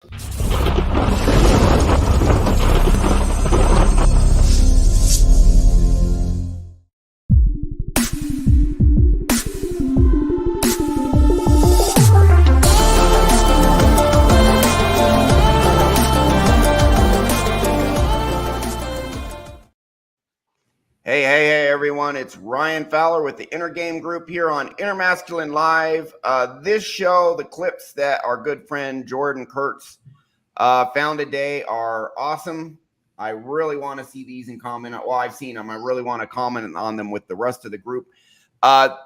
Hey, everyone. It's Ryan Fowler with the Inner Game Group here on Inner Masculine Live. This show, the clips that our good friend Jordan Kurtz found today are awesome. I really want to see these and comment. Well, I've seen them. I really want to comment on them with the rest of the group.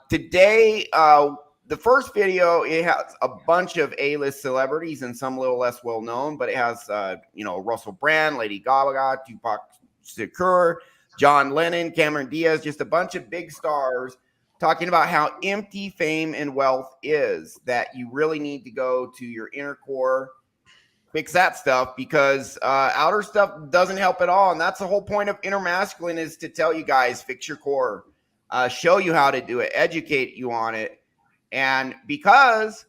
Today, the first video, it has a bunch of A-list celebrities and some a little less well-known, but it has, Russell Brand, Lady Gaga, Tupac Shakur, John Lennon, Cameron Diaz, just a bunch of big stars talking about how empty fame and wealth is, that you really need to go to your inner core, fix that stuff, because outer stuff doesn't help at all. And that's the whole point of Inner Masculine, is to tell you guys, fix your core, show you how to do it, educate you on it. And because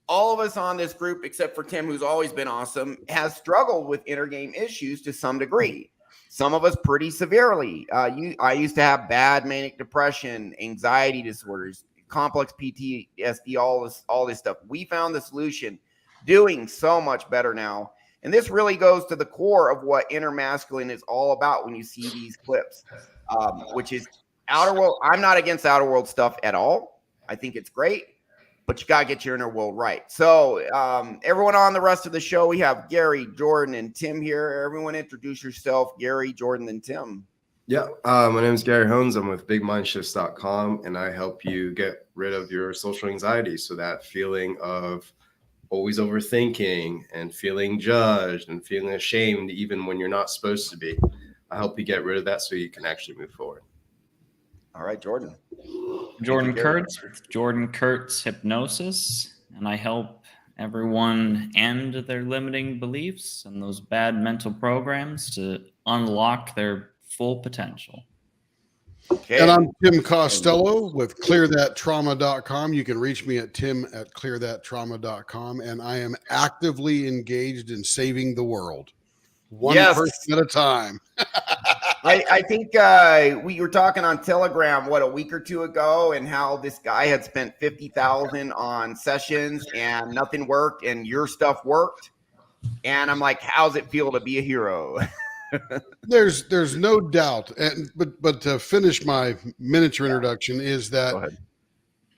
all of us on this group, except for Tim, who's always been awesome, has struggled with inner game issues to some degree. Some of us pretty severely. I used to have bad manic depression, anxiety disorders, complex PTSD, all this stuff. We found the solution, doing so much better now. And this really goes to the core of what Inner Masculine is all about when you see these clips, which is outer world. I'm not against outer world stuff at all. I think it's great, but you got to get your inner world right. So everyone on the rest of the show, we have Gary, Jordan, and Tim here. Everyone introduce yourself, Gary, Jordan, and Tim. Yeah, my name is Gary Hones. I'm with BigMindShifts.com, and I help you get rid of your social anxiety. So that feeling of always overthinking and feeling judged and feeling ashamed even when you're not supposed to be. I help you get rid of that so you can actually move forward. All right, Jordan. Jordan Kurtz with Jordan Kurtz Hypnosis, and I help everyone end their limiting beliefs and those bad mental programs to unlock their full potential. Okay. And I'm Tim Costello with ClearThatTrauma.com. You can reach me at tim@ClearThatTrauma.com, and I am actively engaged in saving the world, one person at a time. I think we were talking on Telegram, a week or two ago, and how this guy had spent $50,000 on sessions and nothing worked, and your stuff worked. And I'm like, how's it feel to be a hero? There's no doubt. But to finish my miniature introduction is that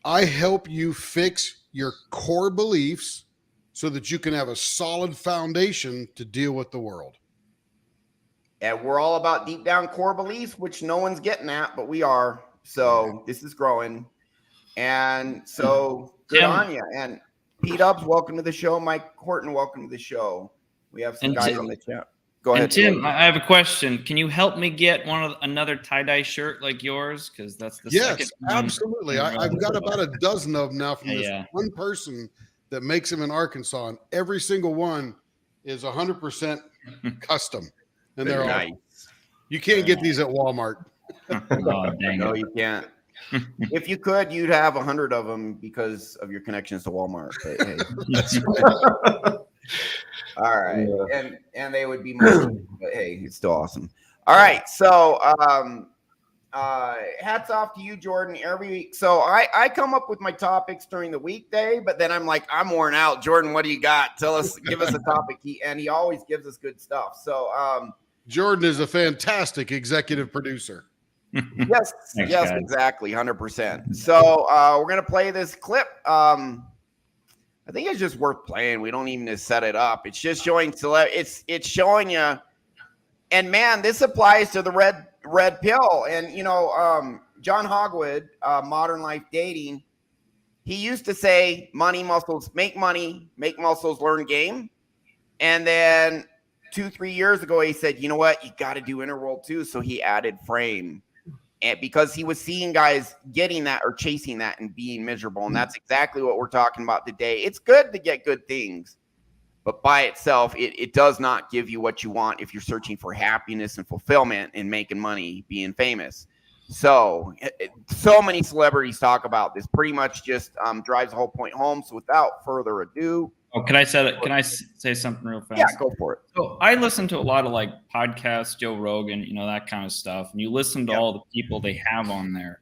I help you fix your core beliefs so that you can have a solid foundation to deal with the world. And we're all about deep down core beliefs, which no one's getting at, but we are. So this is growing. And so good on you. And Pete Ubbs, welcome to the show. Mike Horton, welcome to the show. We have some guys on the chat. Go ahead. And Tim, I have a question. Can you help me get another tie-dye shirt like yours? Because that's the second one. Absolutely. I've got about a dozen of them now from this one person that makes them in Arkansas. And every single one is 100% custom. And they're nice. You can't get these at Walmart. No, you can't. If you could, you'd have 100 of them because of your connections to Walmart. But, hey. All right, and they would be more. But hey, it's still awesome. All right, so hats off to you, Jordan. Every week, so I come up with my topics during the weekday, but then I'm like, I'm worn out. Jordan, what do you got? Give us a topic. He always gives us good stuff. So Jordan is a fantastic executive producer. Yes, thanks, guys. Exactly, 100%. So we're gonna play this clip. I think it's just worth playing. We don't even need to set it up. It's just showing it's showing you. And man, this applies to the red pill. And John Hogwood, Modern Life Dating, he used to say, money, muscles, make muscles, learn game. And then 2-3 years ago, he said, you know what? You got to do inner world too. So he added frame. And because he was seeing guys getting that or chasing that and being miserable. And that's exactly what we're talking about today. It's good to get good things, but by itself, it does not give you what you want if you're searching for happiness and fulfillment and making money, being famous. So many celebrities talk about this. Pretty much just drives the whole point home. So without further ado, Oh, can I say something real fast? Yeah, go for it. So I listen to a lot of like podcasts, Joe Rogan, that kind of stuff. And you listen to all the people they have on there.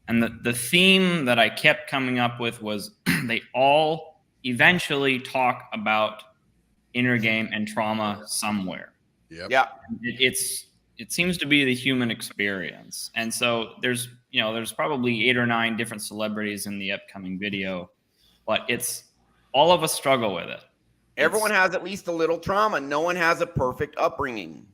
And the theme that I kept coming up with was they all eventually talk about inner game and trauma somewhere. Yep. Yeah. It seems to be the human experience. And so there's probably 8 or 9 different celebrities in the upcoming video, but it's all of us struggle with it. Everyone has at least a little trauma. No one has a perfect upbringing.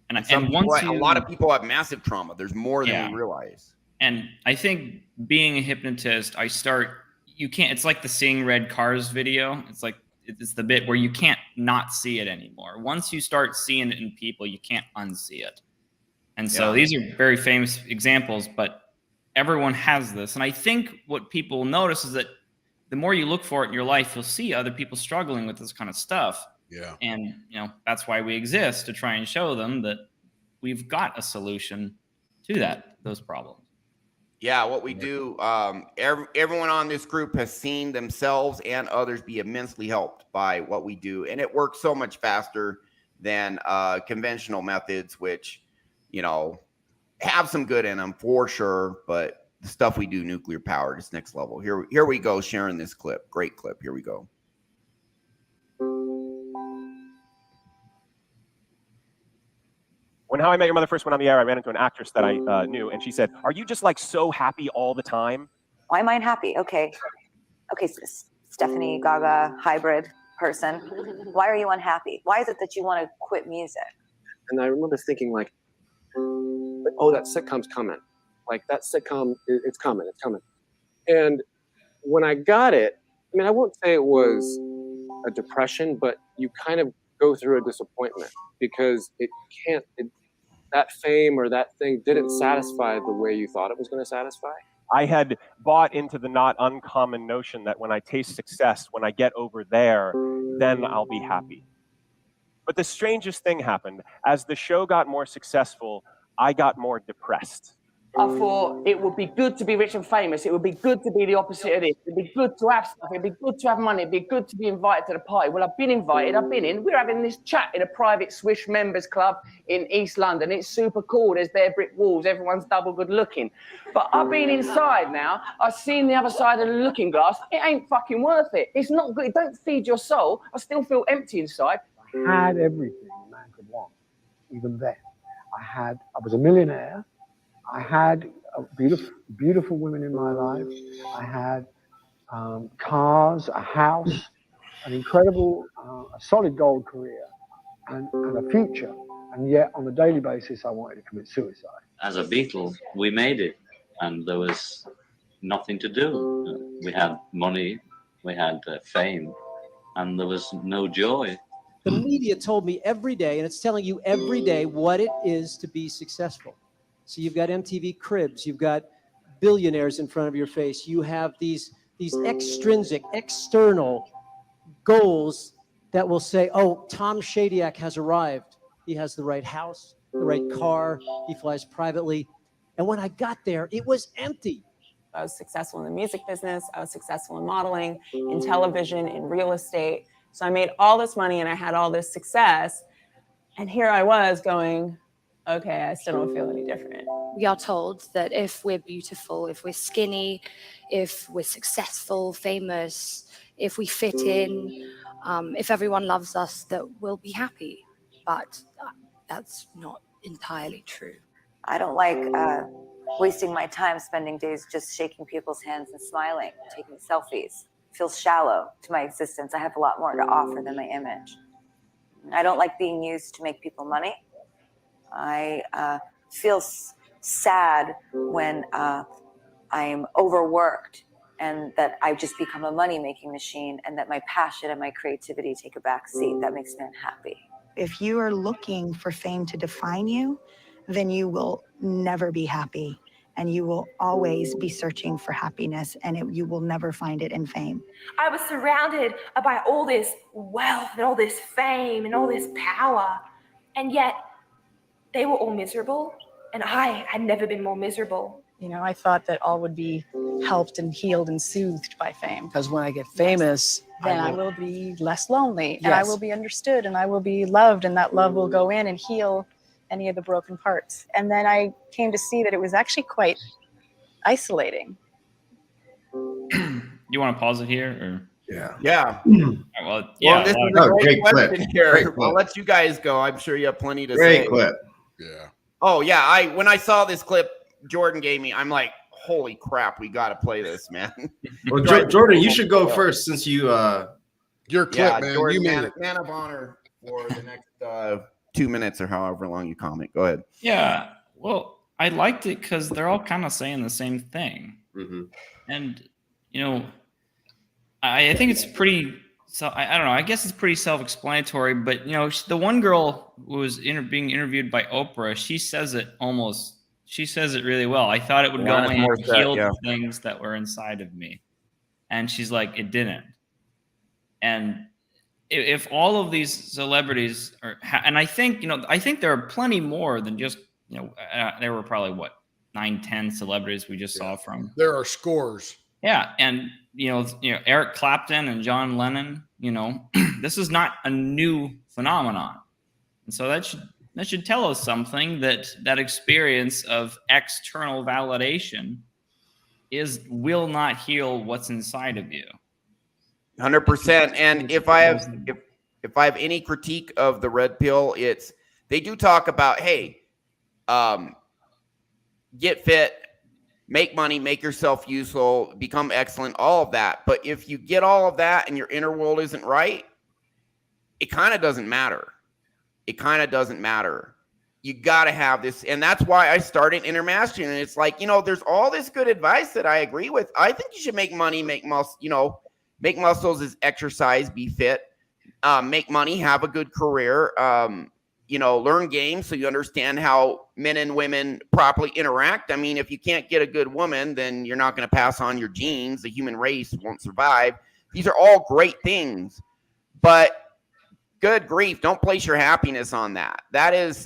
And a lot of people have massive trauma. There's more than we realize. And I think being a hypnotist, it's like the seeing red cars video. It's like, it's the bit where you can't not see it anymore. Once you start seeing it in people, you can't unsee it. And so these are very famous examples, but everyone has this. And I think what people notice is that the more you look for it in your life, you'll see other people struggling with this kind of stuff. Yeah. And, that's why we exist, to try and show them that we've got a solution to those problems. Yeah, what we do, everyone on this group has seen themselves and others be immensely helped by what we do. And it works so much faster than conventional methods, which, have some good in them for sure. But the stuff we do nuclear powered is next level. Here we go, sharing this clip. Great clip. Here we go. When How I Met Your Mother first went on the air, I ran into an actress that I knew, and she said, "Are you just like so happy all the time?" Why am I unhappy? Okay, Stephanie Gaga hybrid person. Why are you unhappy? Why is it that you want to quit music? And I remember thinking like, oh, that sitcom's coming. Like that sitcom, it's coming. And when I got it, I won't say it was a depression, but you kind of go through a disappointment because that fame or that thing didn't satisfy the way you thought it was going to satisfy. I had bought into the not uncommon notion that when I taste success, when I get over there, then I'll be happy. But the strangest thing happened. As the show got more successful, I got more depressed. I thought it would be good to be rich and famous. It would be good to be the opposite of this. It'd be good to have stuff. It'd be good to have money. It'd be good to be invited to the party. Well, I've been invited. I've been in. We're having this chat in a private Swish members club in East London. It's super cool. There's bare brick walls. Everyone's double good looking. But I've been inside now. I've seen the other side of the looking glass. It ain't fucking worth it. It's not good. It don't feed your soul. I still feel empty inside. I had everything a man could want, even then. I was a millionaire. I had beautiful women in my life. I had cars, a house, an incredible, a solid gold career, and a future. And yet, on a daily basis, I wanted to commit suicide. As a Beatle, we made it, and there was nothing to do. We had money, we had fame, and there was no joy. The media told me every day, and it's telling you every day what it is to be successful. So you've got MTV Cribs, you've got billionaires in front of your face, you have these extrinsic, external goals that will say, oh, Tom Shadyac has arrived. He has the right house, the right car, he flies privately. And when I got there, it was empty. I was successful in the music business, I was successful in modeling, in television, in real estate. So I made all this money and I had all this success. And here I was going, okay, I still don't feel any different. We are told that if we're beautiful, if we're skinny, if we're successful, famous, if we fit in, if everyone loves us, that we'll be happy. But that's not entirely true. I don't like wasting my time spending days just shaking people's hands and smiling, taking selfies. It feels shallow to my existence. I have a lot more to offer than my image. I don't like being used to make people money. I feel sad when I'm overworked and that I've just become a money-making machine and that my passion and my creativity take a back seat. That makes me unhappy. If you are looking for fame to define you, then you will never be happy. And you will always be searching for happiness, and you will never find it in fame. I was surrounded by all this wealth and all this fame and all this power, and yet they were all miserable, and I had never been more miserable. You know, I thought that all would be helped and healed and soothed by fame. Because when I get famous, Then I will be less lonely, and I Yes. will be understood, and I will be loved, and that love will go in and heal any of the broken parts. And then I came to see that it was actually quite isolating. You want to pause it here, or Yeah. Well, Well, this is a great question clip. here. Great I'll clip. let you guys go. I'm sure you have plenty to Great say. clip. Yeah. Oh yeah. When I saw this clip Jordan gave me, I'm like, holy crap, we got to play this, man. Well, Jordan, you should go first since you your clip, man. Jordan, You made it. man of honor for the next 2 minutes or however long you comment. Go ahead. Yeah. Well, I liked it because they're all kind of saying the same thing. Mm-hmm. And, you know, I think it's pretty, I don't know, I guess it's pretty self-explanatory, but, you know, the one girl who was being interviewed by Oprah, she says it really well. I thought it would go Alanis in and Morissette, heal yeah. the things that were inside of me. And she's like, it didn't. And if all of these celebrities are, and I think, you know, I think there are plenty more than just, you know, there were probably what, 9-10 celebrities we just saw from. There are scores. Yeah. And, you know, Eric Clapton and John Lennon, you know, this is not a new phenomenon. And so that should tell us something, that experience of external validation will not heal what's inside of you. 100%. And if I have any critique of the red pill, it's they do talk about, hey, get fit, make money, make yourself useful, become excellent, all of that. But if you get all of that and your inner world isn't right, it kind of doesn't matter. It kind of doesn't matter. You got to have this. And that's why I started Inner Mastery. And it's like, you know, there's all this good advice that I agree with. I think you should make money, make muscles is exercise, be fit, make money, have a good career, learn games so you understand how men and women properly interact. I mean, if you can't get a good woman, then you're not going to pass on your genes. The human race won't survive. These are all great things, but good grief, don't place your happiness on that. That is,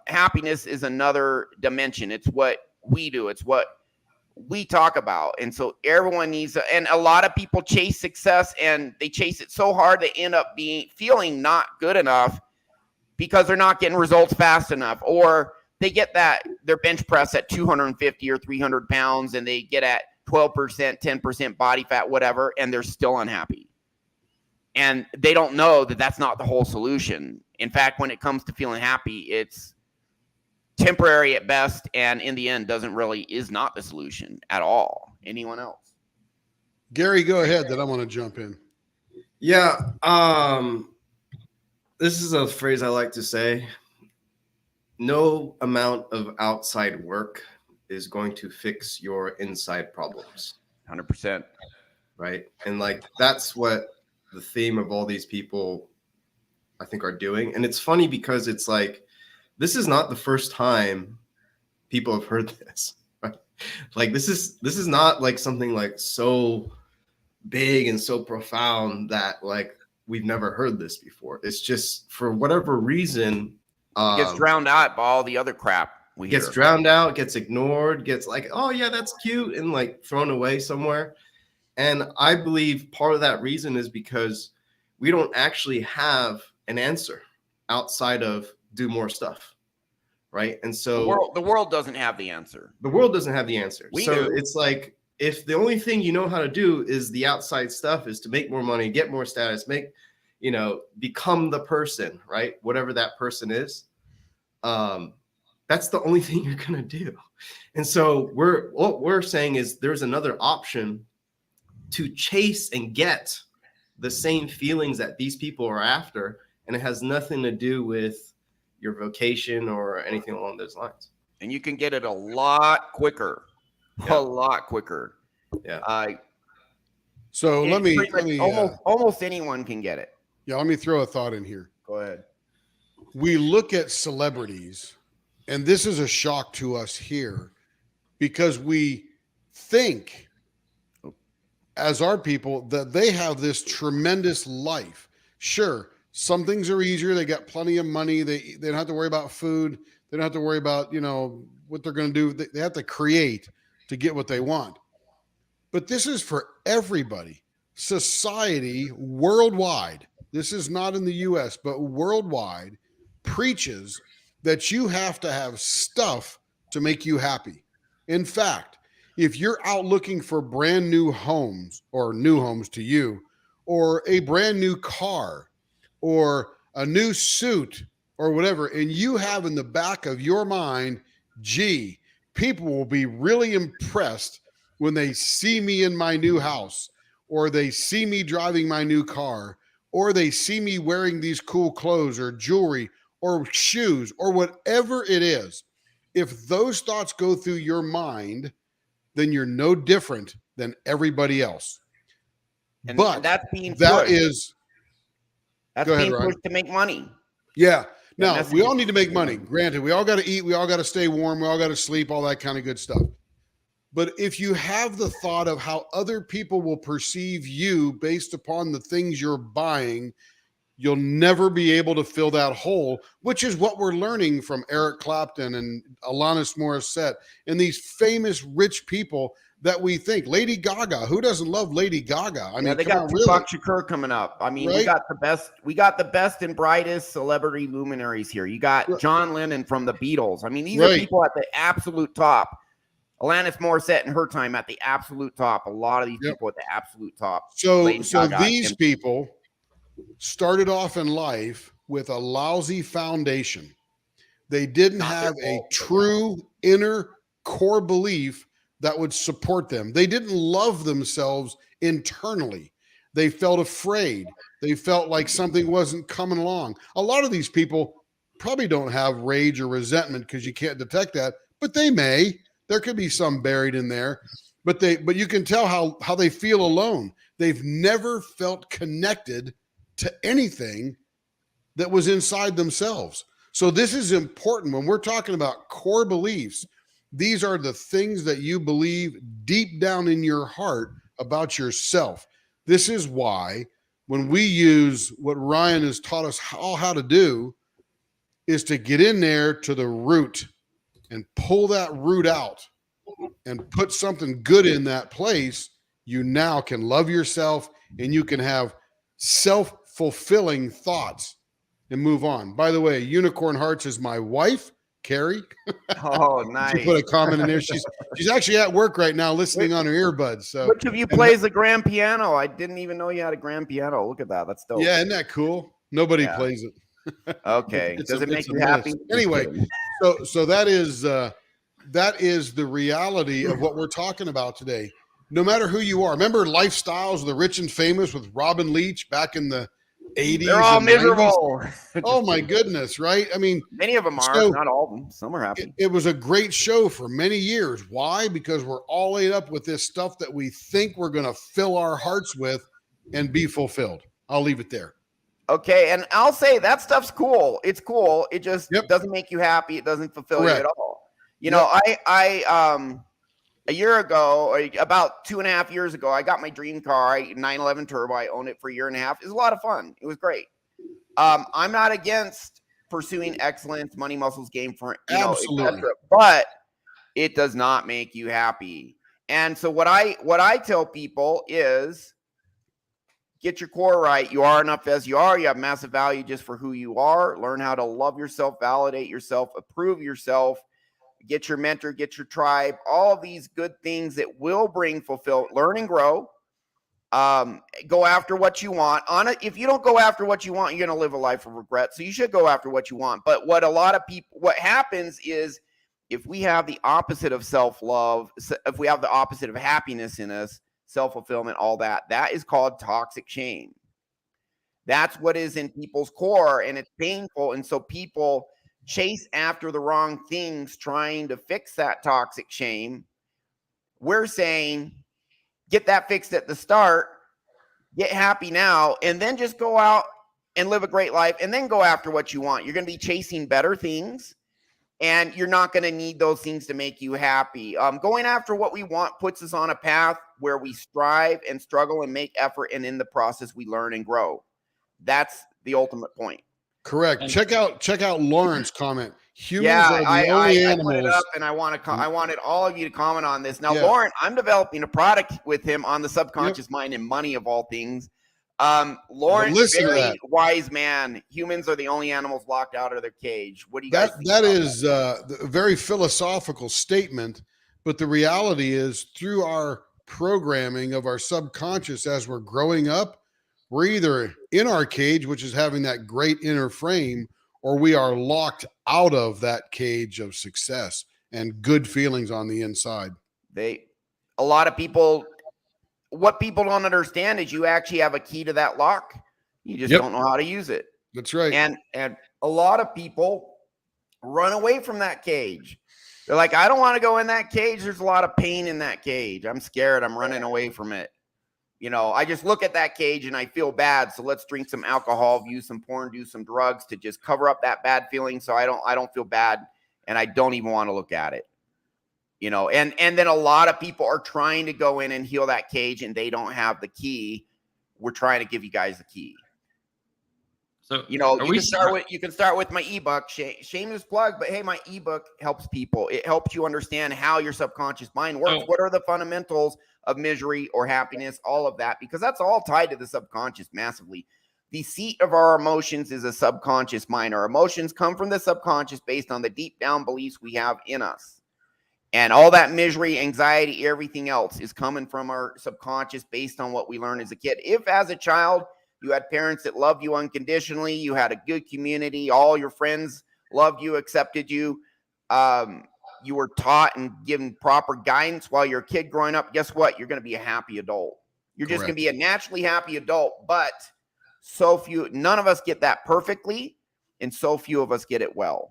happiness is another dimension. It's what we do. It's what we talk about. And so everyone needs, and a lot of people chase success and they chase it so hard, they end up feeling not good enough because they're not getting results fast enough, or they get their bench press at 250 or 300 pounds and they get at 12%, 10% body fat, whatever, and they're still unhappy. And they don't know that that's not the whole solution. In fact, when it comes to feeling happy, it's temporary at best, and in the end is not the solution at all. Anyone else? Gary, go ahead, then I'm going to jump in. Yeah. This is a phrase I like to say. No amount of outside work is going to fix your inside problems. 100%. Right. And like, that's what the theme of all these people, I think, are doing. And it's funny because it's like, this is not the first time people have heard this. Right? Like, this is not like something like so big and so profound that like we've never heard this before. It's just for whatever reason, it gets drowned out by all the other crap we gets hear. Drowned out, gets ignored, gets like, oh yeah, that's cute, and like thrown away somewhere. And I believe part of that reason is because we don't actually have an answer outside of do more stuff, right? And so the world doesn't have the answer. The world doesn't have the answer. We so do. It's like, if the only thing you know how to do is the outside stuff, is to make more money, get more status, become the person, right? Whatever that person is, that's the only thing you're gonna do. And so what we're saying is there's another option to chase and get the same feelings that these people are after, and it has nothing to do with your vocation or anything along those lines. And you can get it a lot quicker. Yeah. A lot quicker. Yeah. So let me almost anyone can get it. Yeah, let me throw a thought in here. Go ahead. We look at celebrities, and this is a shock to us here, because we think as our people that they have this tremendous life. Sure, some things are easier. They got plenty of money. They don't have to worry about food. They don't have to worry about, what they're going to do. They have to create. to get what they want. But this is for everybody. Society worldwide, this is not in the US, but worldwide, preaches that you have to have stuff to make you happy. In fact, if you're out looking for brand new homes, or new homes to you, or a brand new car, or a new suit, or whatever, and you have in the back of your mind, gee, people will be really impressed when they see me in my new house, or they see me driving my new car, or they see me wearing these cool clothes or jewelry or shoes or whatever it is. If those thoughts go through your mind, then you're no different than everybody else. And but that's being that pushed. is That's go ahead, being Ryan. pushed to make money. Yeah. That Now, message we all is- need to make money. Granted, we all got to eat, we all got to stay warm, we all got to sleep, all that kind of good stuff. But if you have the thought of how other people will perceive you based upon the things you're buying, you'll never be able to fill that hole, which is what we're learning from Eric Clapton and Alanis Morissette and these famous rich people that we think. Lady Gaga, who doesn't love Lady Gaga? I mean, they come got on, Tupac really? Shakur coming up. I mean, we Right? got the best and brightest celebrity luminaries here. You got John Lennon from the Beatles. I mean, these are Right. people at the absolute top. Alanis Morissette in her time at the absolute top. A lot of these people at the absolute top. So Lady Gaga these and- people started off in life with a lousy foundation. They didn't have a true inner core belief that would support them. They didn't love themselves internally. They felt afraid. They felt like something wasn't coming along. A lot of these people probably don't have rage or resentment because you can't detect that, but they may. There could be some buried in there, but you can tell how they feel alone. They've never felt connected to anything that was inside themselves. So this is important when we're talking about core beliefs. These are the things that you believe deep down in your heart about yourself. This is why when we use what Ryan has taught us all how to do is to get in there to the root and pull that root out and put something good in that place. You now can love yourself and you can have self-fulfilling thoughts and move on. By the way, Unicorn Hearts is my wife, Carrie. Oh, nice. She put a comment in there. She's actually at work right now listening on her earbuds. So which of you plays the grand piano? I didn't even know you had a grand piano. Look at that. That's dope. yeah, isn't that cool? Nobody plays it. Okay. It's Does a- it make it's a you mess. happy? Anyway, so that is the reality of what we're talking about today. No matter who you are. Remember Lifestyles of the Rich and Famous with Robin Leach back in the 80s? They're all and 90s? miserable. Oh my goodness, right? I mean, many of them are, so not all of them. Some are happy. it was a great show for many years. Why? Because we're all ate up with this stuff that we think we're going to fill our hearts with and be fulfilled. I'll leave it there. Okay, and I'll say that stuff's cool. It's cool. It just doesn't make you happy. It doesn't fulfill you at all. You know, I a year ago, or about 2.5 years ago, I got my dream car, 911 Turbo. I owned it for a year and a half. It was a lot of fun. It was great. I'm not against pursuing excellence, money, muscles, game for Absolutely. etc. But it does not make you happy. And so what I tell people is get your core right. You are enough as you are. You have massive value just for who you are. Learn how to love yourself, validate yourself, approve yourself. Get your mentor, get your tribe, all of these good things that will bring fulfillment. Learn and grow. Go after what you want. If you don't go after what you want, you're going to live a life of regret. So you should go after what you want. But what happens is if we have the opposite of self-love, if we have the opposite of happiness in us, self-fulfillment, all that is called toxic shame. That's what is in people's core, and it's painful. And so people chase after the wrong things trying to fix that toxic shame. We're saying get that fixed at the start, get happy now, and then just go out and live a great life and then go after what you want. You're going to be chasing better things, and you're not going to need those things to make you happy. Going after what we want puts us on a path where we strive and struggle and make effort, and in the process we learn and grow. That's the ultimate point. Correct. Check out Lauren's comment. Humans are the only I put it animals. up, and I wanted all of you to comment on this. Now, Yeah. Lauren, I'm developing a product with him on the subconscious mind and money of all things. Lauren, listen to very that. wise man. Humans are the only animals locked out of their cage. What do you guys think? That is a very philosophical statement, but the reality is through our programming of our subconscious as we're growing up, we're either in our cage, which is having that great inner frame, or we are locked out of that cage of success and good feelings on the inside. A lot of people, what people don't understand is you actually have a key to that lock. You just don't know how to use it. That's right. And a lot of people run away from that cage. They're like, I don't want to go in that cage. There's a lot of pain in that cage. I'm scared. I'm running away from it. You know, I just look at that cage and I feel bad. So let's drink some alcohol, view some porn, do some drugs to just cover up that bad feeling. So I don't feel bad, and I don't even want to look at it. You know, and then a lot of people are trying to go in and heal that cage, and they don't have the key. We're trying to give you guys the key. So, you know, you can start with my ebook, shameless plug, but hey, my ebook helps people. It helps you understand how your subconscious mind works. What are the fundamentals of misery or happiness, all of that, because that's all tied to the subconscious massively. The seat of our emotions is a subconscious mind. Our emotions come from the subconscious based on the deep down beliefs we have in us. And all that misery, anxiety, everything else is coming from our subconscious based on what we learned as a kid. If as a child, you had parents that loved you unconditionally, you had a good community, all your friends loved you, accepted you, you were taught and given proper guidance while you're a kid growing up, guess what? You're going to be a happy adult. You're just going to be a naturally happy adult, but none of us get that perfectly, and so few of us get it well.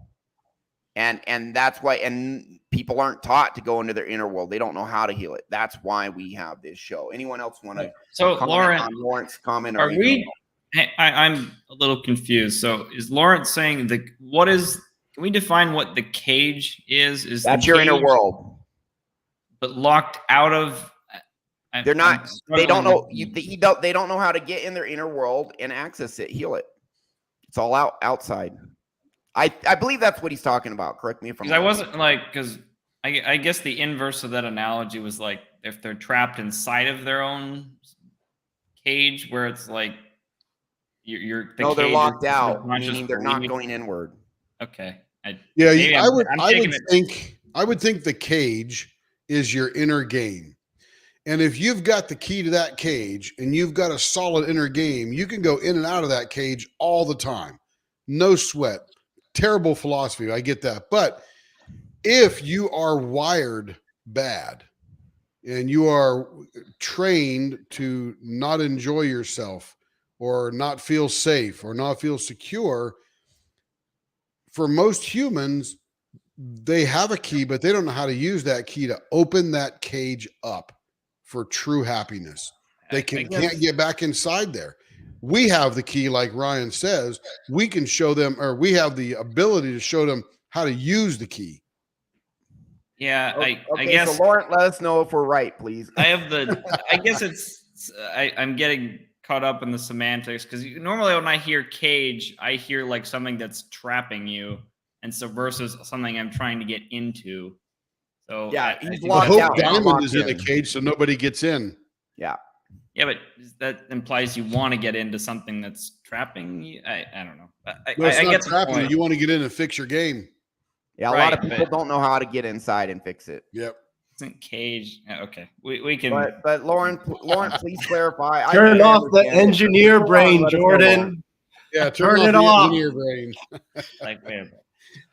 And that's why, and people aren't taught to go into their inner world. They don't know how to heal it. That's why we have this show. Anyone else want to comment on Lawrence comment? I'm a little confused. So is Lawrence saying can we define what the cage is? That's your inner world. But locked out of, they don't know. They don't know how to get in their inner world and access it, heal it. It's all outside. I believe that's what he's talking about. Correct me if I'm wrong. I wasn't because I guess the inverse of that analogy was like if they're trapped inside of their own cage, where it's like they're locked out, meaning they're not going inward. Okay. I would think the cage is your inner game. And if you've got the key to that cage and you've got a solid inner game, you can go in and out of that cage all the time. No sweat. Terrible philosophy. I get that. But if you are wired bad and you are trained to not enjoy yourself or not feel safe or not feel secure, for most humans, they have a key, but they don't know how to use that key to open that cage up for true happiness. They can't get back inside there. We have the key, like Ryan says. We can show them, or we have the ability to show them how to use the key. Yeah, I guess. So Lauren, let us know if we're right, please. I guess I'm getting caught up in the semantics because normally when I hear cage, I hear like something that's trapping you, and so versus something I'm trying to get into. So yeah, he's locked out. Diamond is in the cage, so nobody gets in. Yeah. Yeah, but that implies you want to get into something that's trapping you. I don't know. I get trapping you. You want to get in and fix your game. Yeah, a lot of people don't know how to get inside and fix it. Yep. Isn't cage? Okay, we can. But Lauren, please clarify. Turn off the engineer brain, Jordan. Yeah, turn it off. Engineer brain. Wait.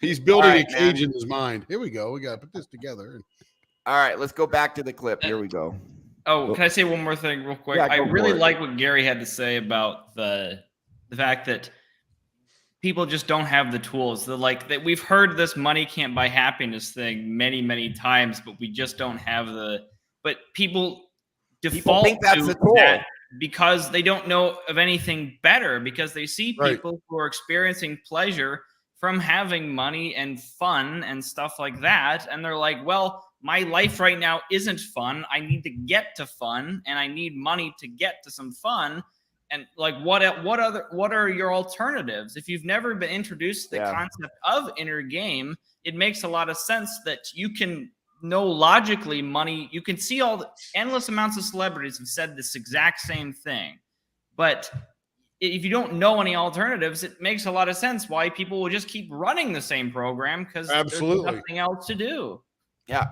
He's building a cage in his mind. Here we go. We got to put this together. All right, let's go back to the clip. Here we go. Oh, can I say one more thing real quick? Yeah, I really like what Gary had to say about the fact that people just don't have the tools. That we've heard this money can't buy happiness thing many, many times, but we just don't have but people default think that's to a tool. that because they don't know of anything better, because they see people who are experiencing pleasure from having money and fun and stuff like that. And they're like, well, my life right now isn't fun. I need to get to fun, and I need money to get to some fun. And like, what are your alternatives? If you've never been introduced to the concept of inner game, it makes a lot of sense that you can know logically money. You can see all the endless amounts of celebrities have said this exact same thing. But if you don't know any alternatives, it makes a lot of sense why people will just keep running the same program, because there's nothing else to do. Yeah.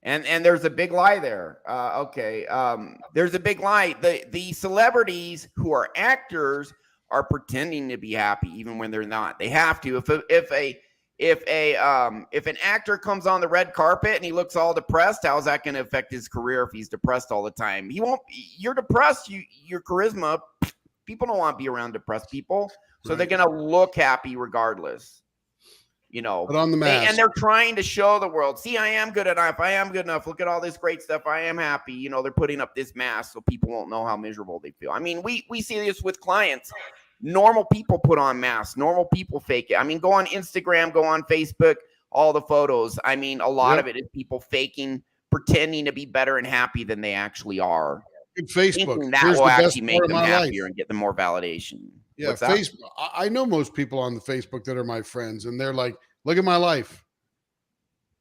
And there's a big lie there. There's a big lie. The celebrities who are actors are pretending to be happy even when they're not. They have to. If an actor comes on the red carpet and he looks all depressed, how is that going to affect his career if he's depressed all the time? He won't. You're depressed. Your charisma. People don't want to be around depressed people, so they're going to look happy regardless. You know, put on the mask. And they're trying to show the world, see, I am good enough. I am good enough. Look at all this great stuff. I am happy. You know, they're putting up this mask so people won't know how miserable they feel. I mean, we see this with clients. Normal people put on masks. Normal people fake it. I mean, go on Instagram, go on Facebook, all the photos. I mean, a lot of it is people faking, pretending to be better and happy than they actually are. Good Facebook. That will actually make them happier and get them more validation. Yeah, Facebook. I know most people on the Facebook that are my friends, and they're like, look at my life.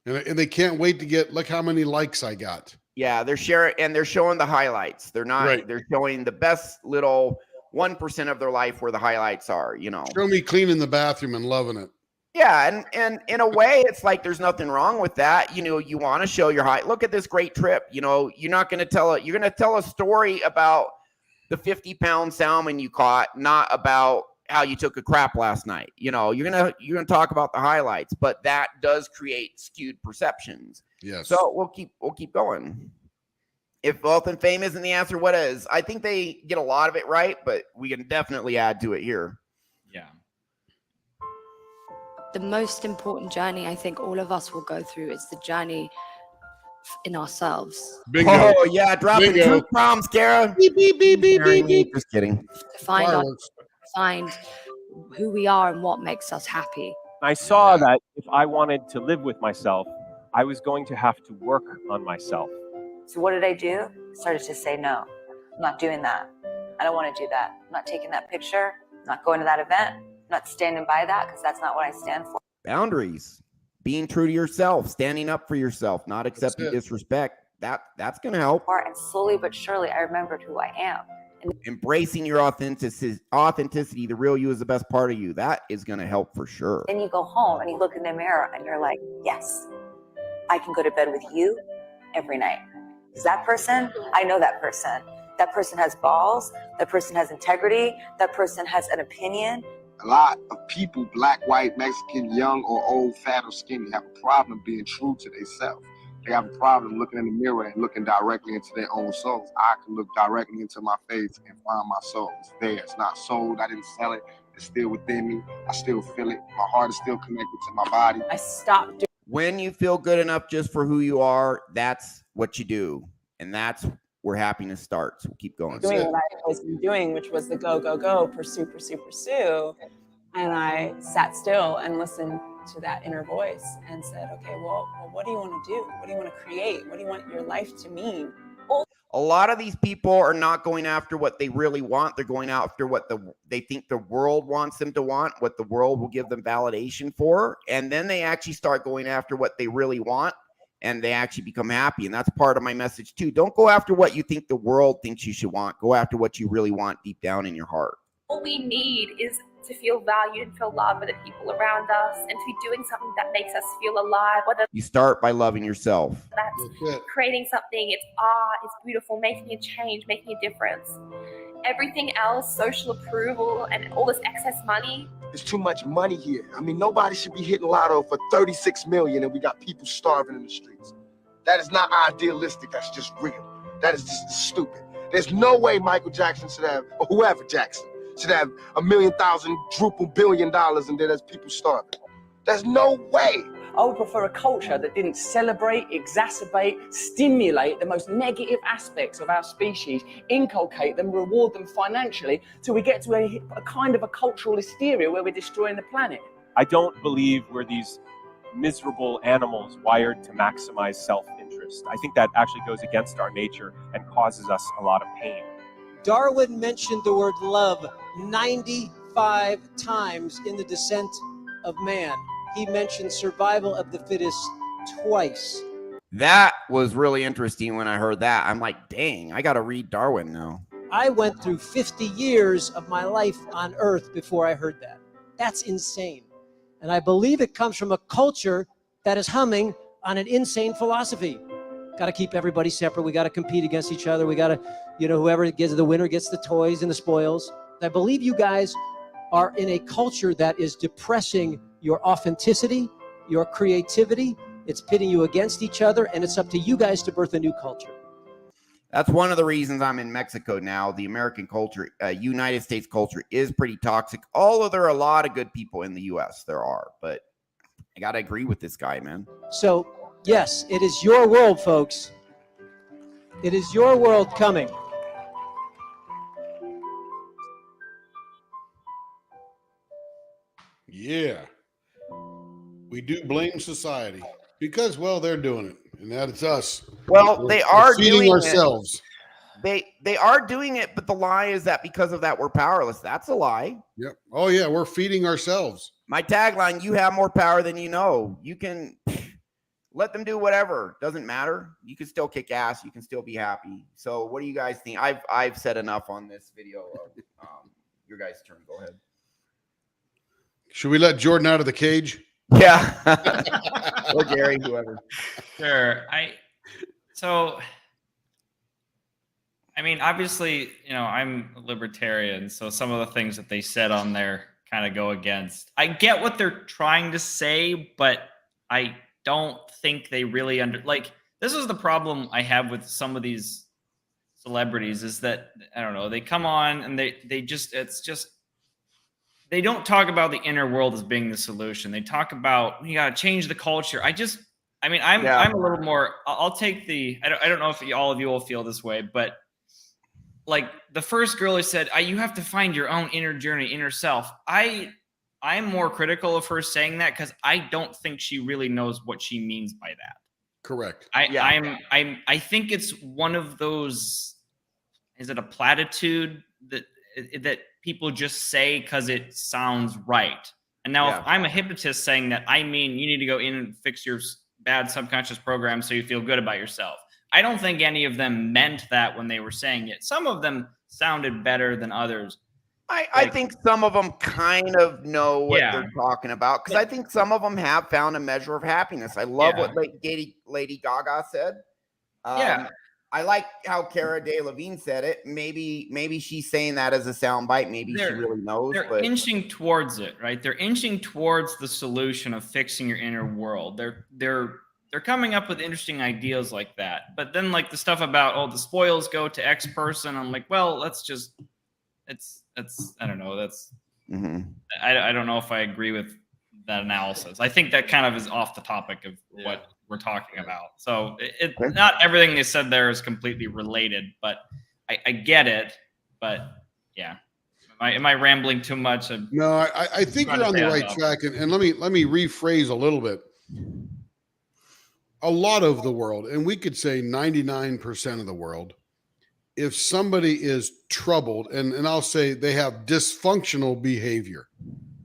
And they can't wait to get, look how many likes I got. Yeah, they're sharing and they're showing the highlights. They're not, they're showing the best little 1% of their life where the highlights are, you know. Show me cleaning the bathroom and loving it. Yeah, and in a way, it's like there's nothing wrong with that. You know, you want to show your high. Look at this great trip. You know, you're not going to tell it. You're going to tell a story about the 50-pound salmon you caught, not about how you took a crap last night. You know, you're gonna talk about the highlights, but that does create skewed perceptions. Yes. So we'll keep going. If wealth and fame isn't the answer, what is? I think they get a lot of it right, but we can definitely add to it here. Yeah. The most important journey I think all of us will go through is the journey in ourselves. Bingo. Oh yeah, dropping truth bombs, Cara. Beep, beep, beep, beep, beep, beep. Just kidding. To find who we are and what makes us happy. I saw that if I wanted to live with myself, I was going to have to work on myself. So what did I do? I started to say, no, I'm not doing that. I don't want to do that. I'm not taking that picture. I'm not going to that event. I'm not standing by that because that's not what I stand for. Boundaries. Being true to yourself, standing up for yourself, not accepting disrespect. That's going to help. And slowly but surely, I remembered who I am. And embracing your authenticity, the real you is the best part of you. That is going to help for sure. then you go home and you look in the mirror and you're like, yes, I can go to bed with you every night. Because that person, I know that person. That person has balls. That person has integrity. That person has an opinion. A lot of people, black, white, Mexican, young or old, fat or skinny, have a problem being true to themselves. They have a problem looking in the mirror and looking directly into their own souls. I can look directly into my face and find my soul. It's there. It's not sold. I didn't sell it. It's still within me. I still feel it. My heart is still connected to my body. I stopped. When you feel good enough just for who you are, that's what you do. And that's where happiness starts. We'll keep going. Doing what I've always been doing, which was the go, go, go, pursue, pursue, pursue. And I sat still and listened to that inner voice and said, okay, well, what do you want to do? What do you want to create? What do you want your life to mean? A lot of these people are not going after what they really want. They're going after what they think the world wants them to want, what the world will give them validation for. And then they actually start going after what they really want, and they actually become happy. And that's part of my message too. Don't go after what you think the world thinks you should want. Go after what you really want deep down in your heart. All we need is to feel valued and feel loved by the people around us, and to be doing something that makes us feel alive, whether You start by loving yourself. that's creating something, it's art, it's beautiful, making a change, making a difference. Everything else, social approval and all this excess money. There's too much money here. I mean, nobody should be hitting lotto for 36 million and we got people starving in the streets. That is not idealistic. That's just real. That is just stupid. There's no way Michael Jackson should have, or whoever Jackson, should have $1,000,000 billion and then there's people starving. There's no way. I would prefer a culture that didn't celebrate, exacerbate, stimulate the most negative aspects of our species, inculcate them, reward them financially, till we get to a kind of a cultural hysteria where we're destroying the planet. I don't believe we're these miserable animals wired to maximize self-interest. I think that actually goes against our nature and causes us a lot of pain. Darwin mentioned the word love 95 times in The Descent of Man. He mentioned survival of the fittest twice. That was really interesting when I heard that. I'm like, dang, I got to read Darwin now. I went through 50 years of my life on Earth before I heard that. That's insane. And I believe it comes from a culture that is humming on an insane philosophy. Got to keep everybody separate. We got to compete against each other. We got to, whoever gets the winner gets the toys and the spoils. I believe you guys are in a culture that is depressing your authenticity, your creativity. It's pitting you against each other, and it's up to you guys to birth a new culture. That's one of the reasons I'm in Mexico now. The American culture, United States culture is pretty toxic. Although there are a lot of good people in the U.S., there are. But I got to agree with this guy, man. So, yes, it is your world, folks. It is your world coming. Yeah. We do blame society because, well, they're doing it, and that it's us. Well, they are feeding doing ourselves. They are doing it, but the lie is that because of that, we're powerless. That's a lie. Yep. Oh, yeah, we're feeding ourselves. My tagline, you have more power than you know. You can let them do whatever. Doesn't matter. You can still kick ass. You can still be happy. So what do you guys think? I've said enough on this video. Your guys' turn. Go ahead. Should we let Jordan out of the cage? Yeah. Or Gary, whoever. Sure. I mean, obviously, I'm a libertarian, so some of the things that they said on there kind of go against. I get what they're trying to say, but I don't think they really this is the problem I have with some of these celebrities is that, I don't know, they come on and they don't talk about the inner world as being the solution. They talk about, you got to change the culture. I'm a little more, I'll take I don't know if all of you will feel this way, but like the first girl who said, you have to find your own inner journey, inner self. I'm more critical of her saying that because I don't think she really knows what she means by that. Correct. I think it's one of those, is it a platitude that people just say because it sounds right? And now if I'm a hypnotist saying that, I mean, you need to go in and fix your bad subconscious program so you feel good about yourself. I don't think any of them meant that when they were saying it. Some of them sounded better than others. I think some of them kind of know what they're talking about because I think some of them have found a measure of happiness. I love what Lady Gaga said. I like how Cara DeLevigne said it. Maybe she's saying that as a soundbite. Maybe she really knows. They're inching towards it, right? They're inching towards the solution of fixing your inner world. They're coming up with interesting ideas like that. But then like the stuff about, the spoils go to X person. I'm like, well, I don't know. I don't know if I agree with that analysis. I think that kind of is off the topic of what we're talking about. So not everything they said there is completely related, but I get it. But yeah, am I rambling too much? No, I think you're on the right track. And let me rephrase a little bit. A lot of the world, and we could say 99% of the world, if somebody is troubled, and I'll say they have dysfunctional behavior,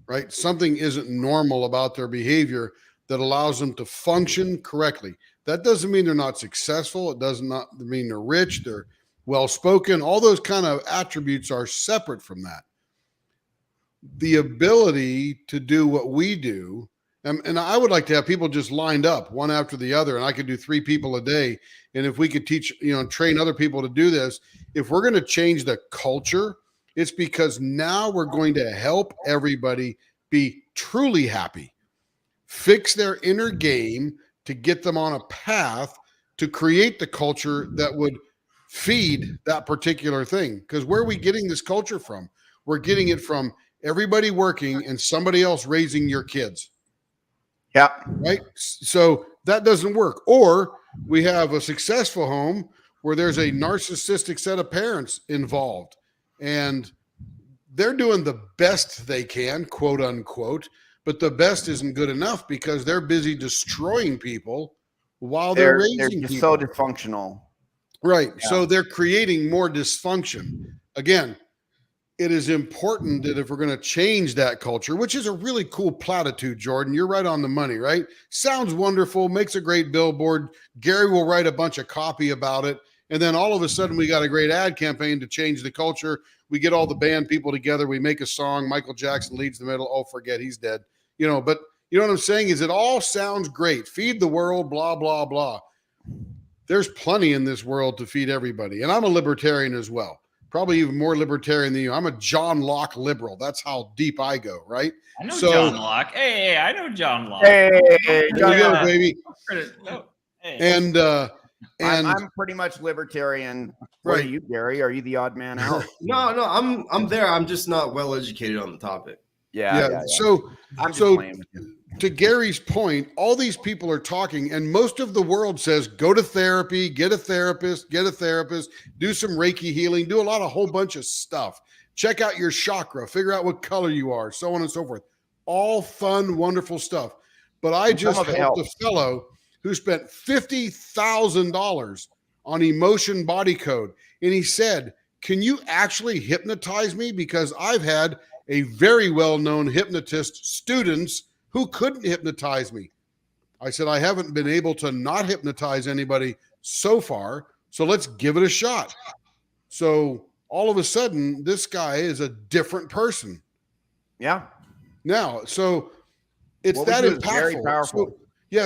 right? Something isn't normal about their behavior that allows them to function correctly. That doesn't mean they're not successful. It does not mean they're rich, they're well-spoken. All those kind of attributes are separate from that. The ability to do what we do, and I would like to have people just lined up one after the other, and I could do 3 people a day. And if we could teach, train other people to do this, if we're going to change the culture, it's because now we're going to help everybody be truly happy, fix their inner game to get them on a path to create the culture that would feed that particular thing. Because where are we getting this culture from? We're getting it from everybody working and somebody else raising your kids. Yeah. Right. So that doesn't work. Or we have a successful home where there's a narcissistic set of parents involved and they're doing the best they can, quote unquote, but the best isn't good enough because they're busy destroying people while they're raising just people. so dysfunctional. Right. Yeah. So they're creating more dysfunction. again, it is important that if we're going to change that culture, which is a really cool platitude, Jordan, you're right on the money, right? Sounds wonderful, makes a great billboard. Gary will write a bunch of copy about it. And then all of a sudden we got a great ad campaign to change the culture. We get all the band people together. We make a song. Michael Jackson leads the middle. Oh, forget he's dead. But you know what I'm saying is it all sounds great. Feed the world, blah, blah, blah. There's plenty in this world to feed everybody. And I'm a libertarian as well. Probably even more libertarian than you. I'm a John Locke liberal. That's how deep I go, right? I know John Locke. Hey, I know John Locke. Hey, there you go, baby. Hey. And I'm pretty much libertarian. What are you, Gary? Are you the odd man out? No, I'm there. I'm just not well educated on the topic. Yeah. So I'm just playing with you. To Gary's point, all these people are talking, and most of the world says, go to therapy, get a therapist, do some Reiki healing, do a whole bunch of stuff. Check out your chakra, figure out what color you are, so on and so forth. All fun, wonderful stuff. But I just helped a fellow who spent $50,000 on emotion body code. And he said, can you actually hypnotize me? Because I've had a very well-known hypnotist students who couldn't hypnotize me. I said, I haven't been able to not hypnotize anybody so far, so let's give it a shot. So all of a sudden, this guy is a different person. Yeah. Now, so it's that impactful. Very powerful.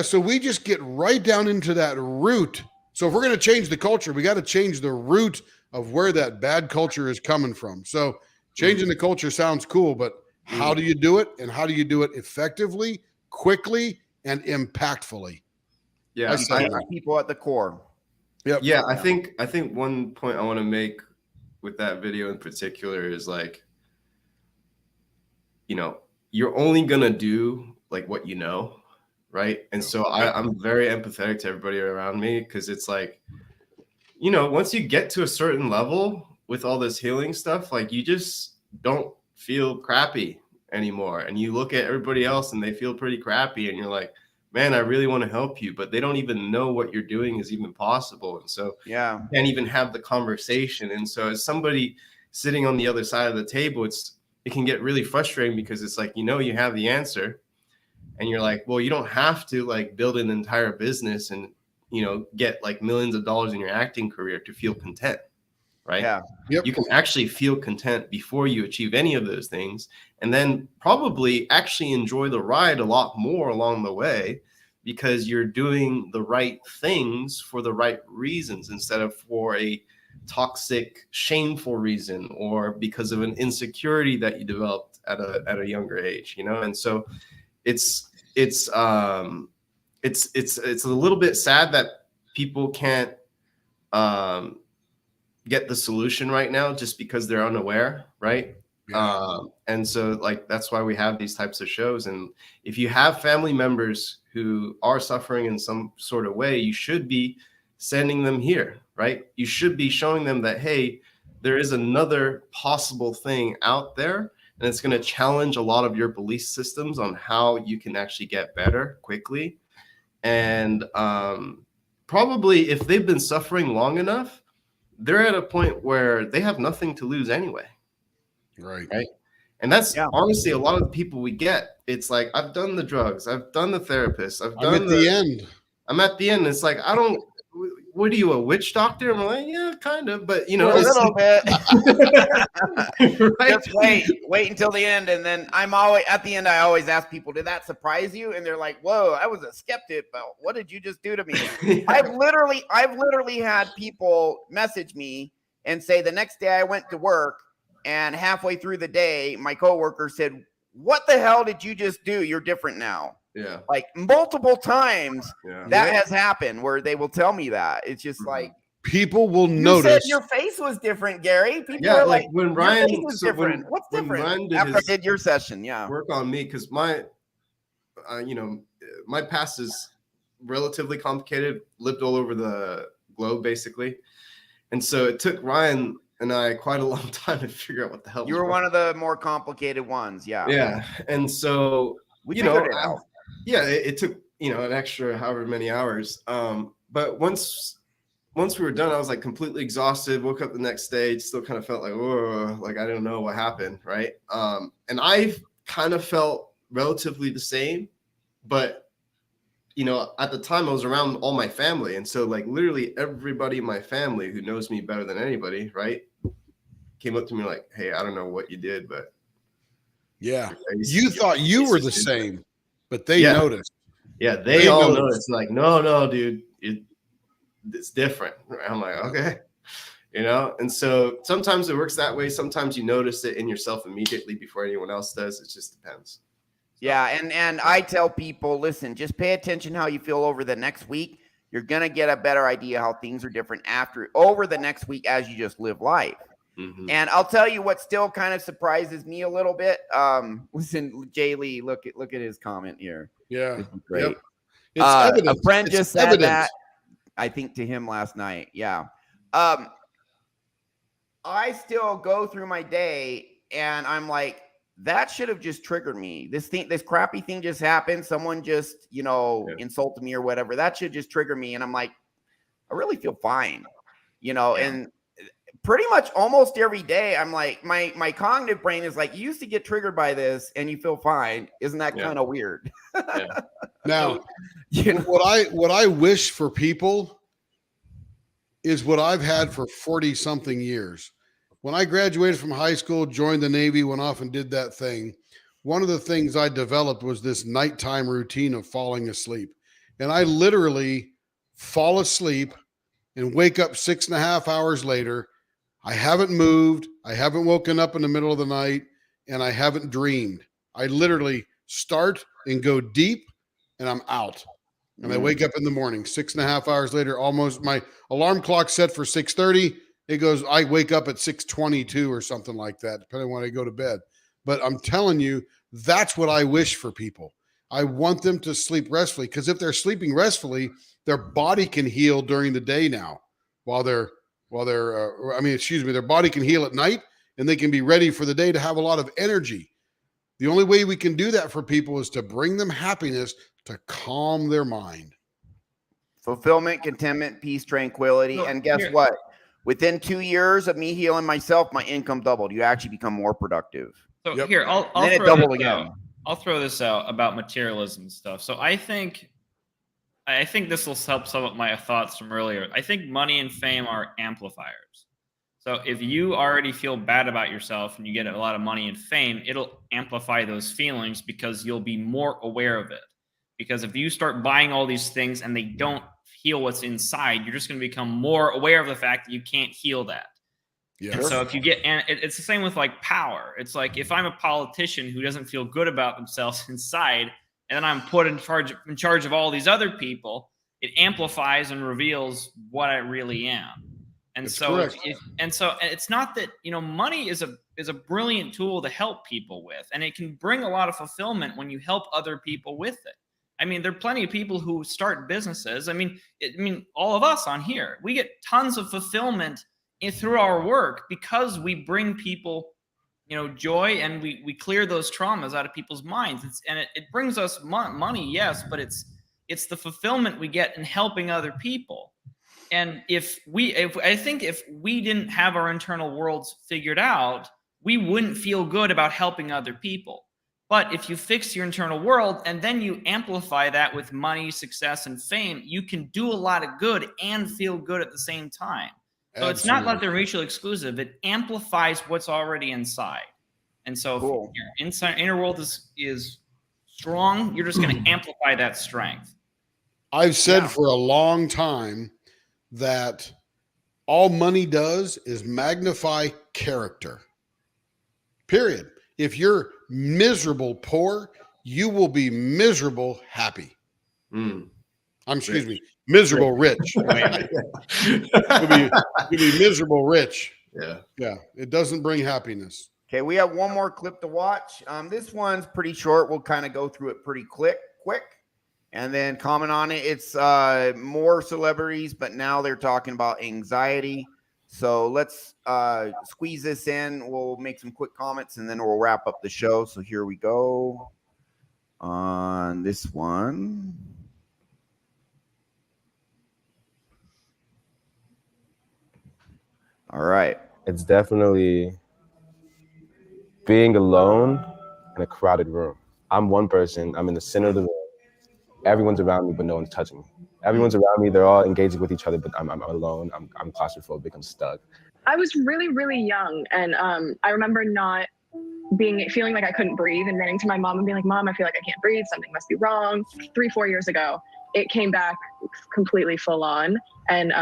So we just get right down into that root. So if we're going to change the culture, we got to change the root of where that bad culture is coming from. So changing the culture sounds cool, but how do you do it? And how do you do it effectively, quickly, and impactfully? Yeah, people at the core. Yep. Yeah, I think one point I want to make with that video in particular is you're only gonna do what you know, right? And so I'm very empathetic to everybody around me because it's once you get to a certain level with all this healing stuff, you just don't feel crappy anymore. And you look at everybody else and they feel pretty crappy and you're like, man, I really want to help you, but they don't even know what you're doing is even possible. And so you can't even have the conversation. And so as somebody sitting on the other side of the table, it can get really frustrating because it's you have the answer and you're like, well, you don't have to build an entire business and get millions of dollars in your acting career to feel content. Right? Yeah. Yep. You can actually feel content before you achieve any of those things, and then probably actually enjoy the ride a lot more along the way because you're doing the right things for the right reasons instead of for a toxic, shameful reason or because of an insecurity that you developed at a younger age, And so it's a little bit sad that people can't get the solution right now just because they're unaware, right? And so that's why we have these types of shows. And if you have family members who are suffering in some sort of way, you should be sending them here, right? You should be showing them that, hey, there is another possible thing out there, and it's going to challenge a lot of your belief systems on how you can actually get better quickly. And probably if they've been suffering long enough, they're at a point where they have nothing to lose anyway. Right. And that's honestly a lot of the people we get. It's I've done the drugs, I've done the therapist, I'm at the end. It's what are you, a witch doctor? I'm like, yeah, kind of, but a little bit. Right? Just wait until the end, and then I always ask people, did that surprise you? And they're like, whoa, I was a skeptic, but what did you just do to me? I've literally had people message me and say the next day I went to work, and halfway through the day, my coworker said, what the hell did you just do? You're different now. Yeah. Multiple times that has happened where they will tell me that. It's just people will you notice. Said your face was different, Gary. People are when Ryan your face was different. What's different? After I did your session, work on me because my my past is relatively complicated, lived all over the globe basically. And so it took Ryan and I quite a long time to figure out what the hell. You were one of the more complicated ones. Yeah. Yeah. And so, we figured it out. Yeah. It took, an extra however many hours. But once once we were done, I was like completely exhausted. Woke up the next day, still kind of felt like, oh, like I don't know what happened, right? And I kind of felt relatively the same, but you know, at the time I was around all my family, and so like literally everybody in my family who knows me better than anybody, right, came up to me like, "Hey, I don't know what you did, but yeah, you thought you were the same, but they noticed." Yeah, they all noticed. Like, no, dude, it's different. I'm like, okay, you know. And so sometimes it works that way. Sometimes you notice it in yourself immediately before anyone else does. It just depends. Yeah, and I tell people, listen, just pay attention how you feel over the next week. You're gonna get a better idea how things are different over the next week as you just live life. Mm-hmm. And I'll tell you what still kind of surprises me a little bit. Listen, Jay Lee, look at his comment here. Yeah, this is great. Yep. It's evidence. A friend It's just said evidence. that, I think, to him last night. Yeah. I still go through my day and I'm like, that should have just triggered me. This crappy thing just happened. Someone just, insulted me or whatever. That should just trigger me. And I'm like, I really feel fine, and pretty much almost every day I'm like, my cognitive brain is like, you used to get triggered by this and you feel fine. Isn't that kind of weird? Now, what I wish for people is what I've had for 40 something years. When I graduated from high school, joined the Navy, went off and did that thing, one of the things I developed was this nighttime routine of falling asleep. And I literally fall asleep and wake up 6.5 hours later. I haven't moved. I haven't woken up in the middle of the night, and I haven't dreamed. I literally start and go deep, and I'm out. And I wake up in the morning, 6.5 hours later, almost my alarm clock set for 6:30. It goes, I wake up at 6:22 or something like that, depending on when I go to bed. But I'm telling you, that's what I wish for people. I want them to sleep restfully, because if they're sleeping restfully, their body can heal during the day now their body can heal at night, and they can be ready for the day to have a lot of energy. The only way we can do that for people is to bring them happiness to calm their mind. Fulfillment, contentment, peace, tranquility. And guess what? Within 2 years of me healing myself, my income doubled. You actually become more productive. So here, I'll throw this out about materialism stuff. So I think this will help sum up my thoughts from earlier. I think money and fame are amplifiers. So if you already feel bad about yourself and you get a lot of money and fame, it'll amplify those feelings because you'll be more aware of it. Because if you start buying all these things and they don't heal what's inside, you're just going to become more aware of the fact that you can't heal that. Yeah. And so if you get, and it's the same with like power. It's like if I'm a politician who doesn't feel good about themselves inside, and then I'm put in charge of all these other people, it amplifies and reveals what I really am. And so it's not that, money is a brilliant tool to help people with, and it can bring a lot of fulfillment when you help other people with it. I mean, there are plenty of people who start businesses. I mean, all of us on here, we get tons of fulfillment through our work because we bring people, joy, and we clear those traumas out of people's minds. It brings us money, yes, but it's the fulfillment we get in helping other people. And I think if we didn't have our internal worlds figured out, we wouldn't feel good about helping other people. But if you fix your internal world and then you amplify that with money, success, and fame, you can do a lot of good and feel good at the same time. So It's not like they're mutually exclusive. It amplifies what's already inside. And so if your inner world is strong, you're just going to amplify that strength. I've said for a long time that all money does is magnify character. Period. If you're miserable poor, you will be miserable happy. Miserable rich. You'll be miserable rich. Yeah. It doesn't bring happiness. Okay, we have one more clip to watch. This one's pretty short. We'll kind of go through it pretty quick, and then comment on it. It's more celebrities, but now they're talking about anxiety. So let's squeeze this in. We'll make some quick comments, and then we'll wrap up the show. So here we go on this one. All right. It's definitely being alone in a crowded room. I'm one person. I'm in the center of the room. Everyone's around me, but no one's touching me. Everyone's around me. They're all engaging with each other, but I'm alone. I'm claustrophobic. I'm stuck. I was really, really young, and I remember not feeling like I couldn't breathe and running to my mom and being like, Mom, I feel like I can't breathe. Something must be wrong. 3-4 years ago, it came back completely full on. And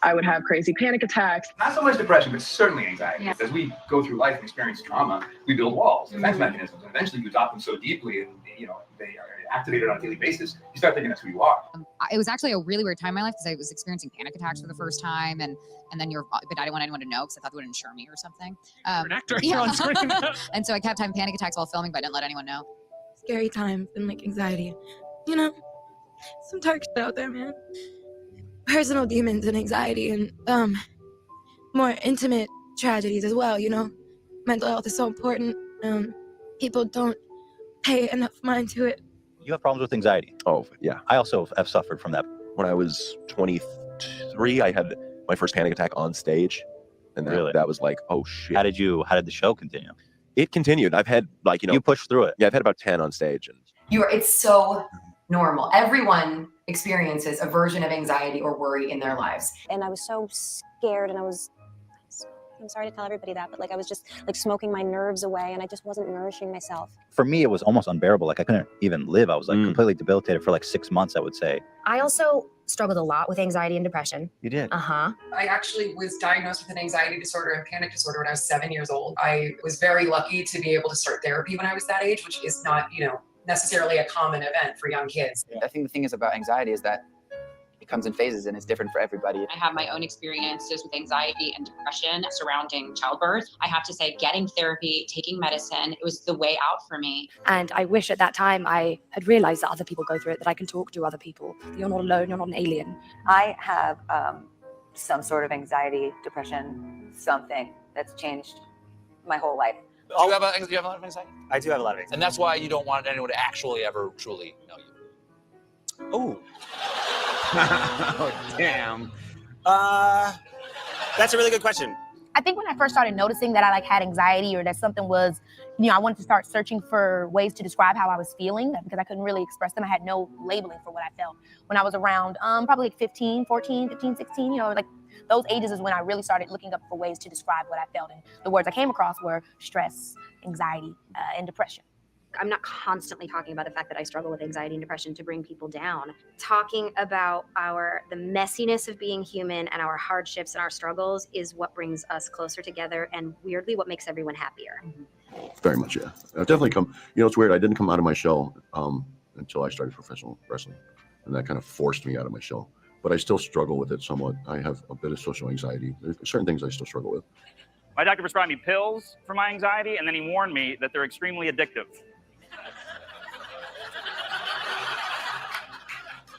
I would have crazy panic attacks. Not so much depression, but certainly anxiety. Yeah. As we go through life and experience trauma, we build walls, defense mechanisms, and eventually you adopt them so deeply, and they are activated on a daily basis. You start thinking that's who you are. It was actually a really weird time in my life because I was experiencing panic attacks for the first time, and then but I didn't want anyone to know because I thought they would insure me or something. You're an actor. Yeah. You're on screen. And so I kept having panic attacks while filming, but I didn't let anyone know. Scary times and like anxiety, some dark shit out there, man. Personal demons and anxiety and more intimate tragedies as well. Mental health is so important. People don't pay enough mind to it. You have problems with anxiety? Oh, yeah. I also have suffered from that. When I was 23, I had my first panic attack on stage. And that was like, oh, shit. How did the show continue? It continued. I've had you pushed through it. Yeah, I've had about 10 on stage. And It's so normal. Everyone experiences a version of anxiety or worry in their lives. And I was so scared, and I'm sorry to tell everybody that, but I was just smoking my nerves away, and I just wasn't nourishing myself. For me, it was almost unbearable. I couldn't even live. I was completely debilitated for 6 months, I would say. I also struggled a lot with anxiety and depression. You did? Uh-huh. I actually was diagnosed with an anxiety disorder and panic disorder when I was 7 years old. I was very lucky to be able to start therapy when I was that age, which is not, necessarily a common event for young kids. I think the thing is about anxiety is that it comes in phases and it's different for everybody. I have my own experiences with anxiety and depression surrounding childbirth. I have to say, getting therapy, taking medicine, it was the way out for me. And I wish at that time I had realized that other people go through it, that I can talk to other people. You're not alone, you're not an alien. I have some sort of anxiety, depression, something that's changed my whole life. Do you have a lot of anxiety? I do have a lot of anxiety. And that's why you don't want anyone to actually ever truly know you. Oh. Oh, damn. That's a really good question. I think when I first started noticing that I had anxiety or that something was, I wanted to start searching for ways to describe how I was feeling because I couldn't really express them. I had no labeling for what I felt. When I was around probably 15, 16, those ages is when I really started looking up for ways to describe what I felt. And the words I came across were stress, anxiety, and depression. I'm not constantly talking about the fact that I struggle with anxiety and depression to bring people down. Talking about the messiness of being human and our hardships and our struggles is what brings us closer together and weirdly what makes everyone happier. Very much, yeah. I've definitely come, it's weird. I didn't come out of my shell until I started professional wrestling. And that kind of forced me out of my shell. But I still struggle with it somewhat. I have a bit of social anxiety. There's certain things I still struggle with. My doctor prescribed me pills for my anxiety, and then he warned me that they're extremely addictive.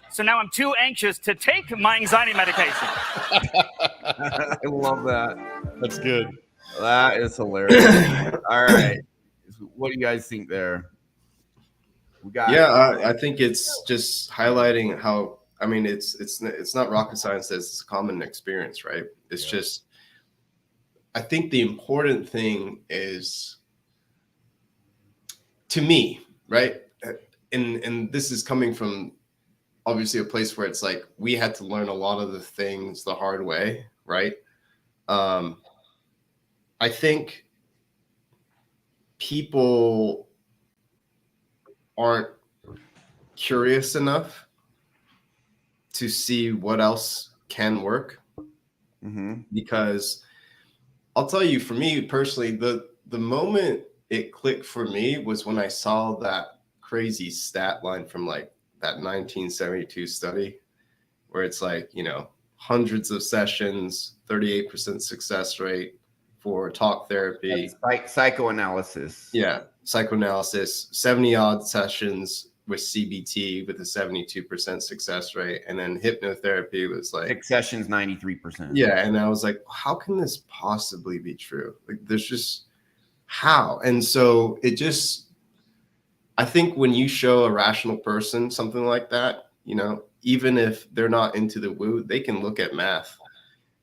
So now I'm too anxious to take my anxiety medication. I love that. That's good. That is hilarious. All right. What do you guys think there? I think it's just highlighting how, it's not rocket science, it's a common experience, right? It's just, I think the important thing is, to me, right? And this is coming from obviously a place where it's like, we had to learn a lot of the things the hard way, right? I think people aren't curious enough to see what else can work. Because I'll tell you, for me personally, the moment it clicked for me was when I saw that crazy stat line from that 1972 study where it's hundreds of sessions, 38% success rate for talk therapy. Psychoanalysis. Yeah, psychoanalysis, 70 odd sessions with CBT with a 72% success rate. And then hypnotherapy was 6 sessions, 93%. Yeah. And I was like, how can this possibly be true? There's just how? And so it just, I think when you show a rational person something like that, even if they're not into the woo, they can look at math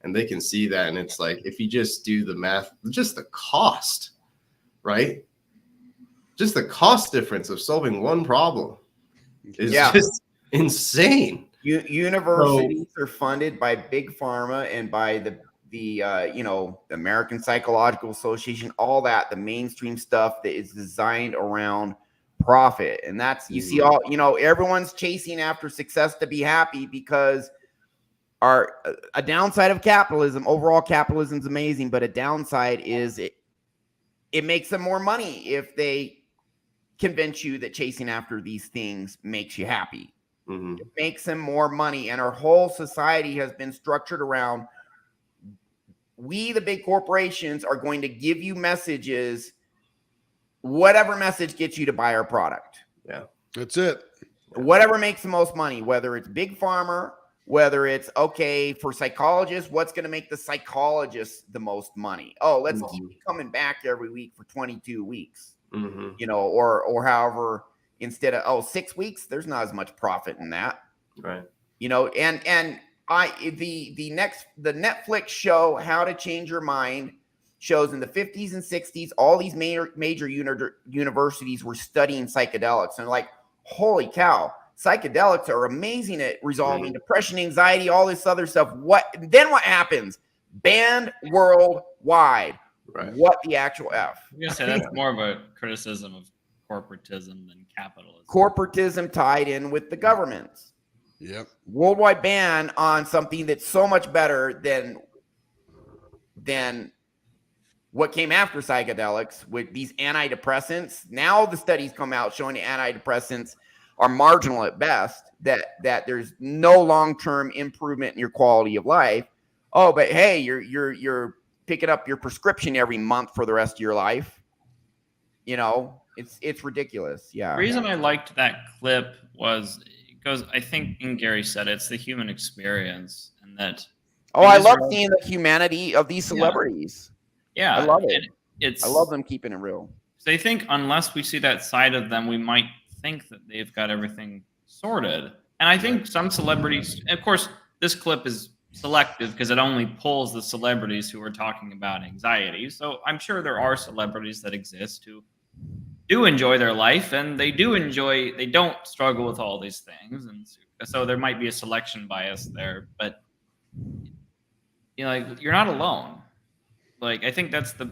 and they can see that. And it's like, if you just do the math, just the cost, right? Just the cost difference of solving one problem is just insane. Universities are funded by big pharma and by the American Psychological Association, all that, the mainstream stuff that is designed around profit. And that's, you see all, everyone's chasing after success to be happy, because a downside of capitalism, overall capitalism is amazing, but a downside is it makes them more money if they convince you that chasing after these things makes you happy. It makes them more money. And our whole society has been structured around, we, the big corporations, are going to give you messages, whatever message gets you to buy our product. Yeah, that's it. Whatever makes the most money, whether it's big pharma, whether it's, okay, for psychologists, what's going to make the psychologists the most money? Oh, let's keep you coming back every week for 22 weeks, or however, instead of, 6 weeks, there's not as much profit in that. Right. And the Netflix show, How to Change Your Mind, shows in the 50s and 60s, all these major universities were studying psychedelics. And like, holy cow, psychedelics are amazing at resolving depression, anxiety, all this other stuff. Then what happens? Banned worldwide. Right. What the actual F? I'm gonna say that's more of a criticism of corporatism than capitalism. Corporatism tied in with the governments. Yep. Worldwide ban on something that's so much better than what came after psychedelics with these antidepressants. Now the studies come out showing the antidepressants are marginal at best, that there's no long-term improvement in your quality of life. Oh, but hey, you're picking up your prescription every month for the rest of your life. It's ridiculous. Yeah. The reason I liked that clip was because I think, and Gary said, it's the human experience, and that. I love seeing the humanity of these celebrities. Yeah, I love it. I love them keeping it real. So I think unless we see that side of them, we might think that they've got everything sorted. And I think some celebrities, of course, this clip is selective because it only pulls the celebrities who are talking about anxiety. So I'm sure there are celebrities that exist who do enjoy their life, and they don't struggle with all these things. And so there might be a selection bias there, but you're not alone. Like, I think that's the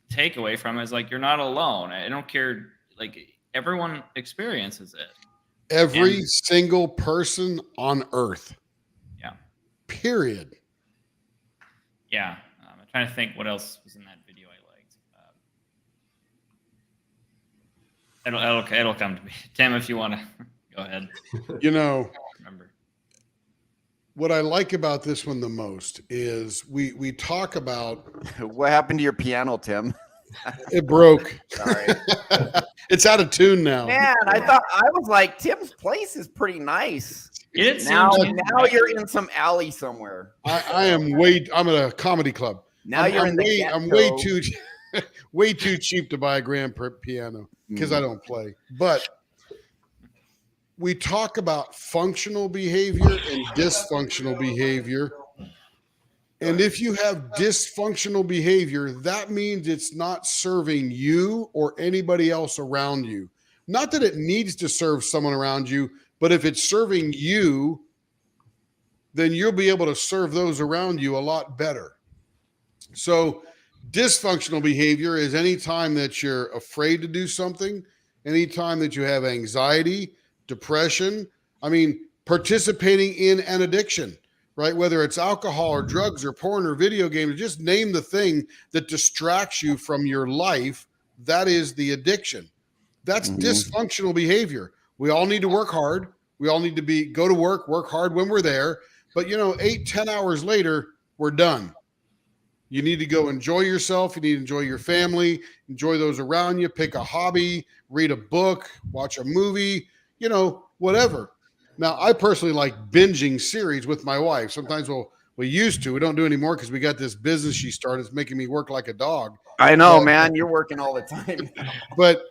takeaway from it, is like, you're not alone. I don't care. Like, everyone experiences it. Every single person on earth. Yeah. Period. Yeah. I'm trying to think what else was in that video I liked. It'll come to me. Tim, if you want to go ahead. Remember. What I like about this one the most is we talk about what happened to your piano, Tim. It broke. Sorry. It's out of tune now. Man, I was like, Tim's place is pretty nice. Now you're in some alley somewhere. I'm at a comedy club. Now I'm way too cheap to buy a grand piano because I don't play. But we talk about functional behavior and dysfunctional behavior. And if you have dysfunctional behavior, that means it's not serving you or anybody else around you. Not that it needs to serve someone around you, but if it's serving you, then you'll be able to serve those around you a lot better. So dysfunctional behavior is any time that you're afraid to do something, anytime that you have anxiety, depression, participating in an addiction, right? Whether it's alcohol or drugs or porn or video games, just name the thing that distracts you from your life. That is the addiction. That's dysfunctional behavior. We all need to work hard. We all need to go to work hard when we're there. But 8-10 hours later, we're done. You need to go enjoy yourself. You need to enjoy your family, enjoy those around you, pick a hobby, read a book, watch a movie, whatever. Now, I personally like binging series with my wife. Sometimes we used to. We don't do anymore because we got this business she started. It's making me work like a dog. I know, man. You're working all the time. But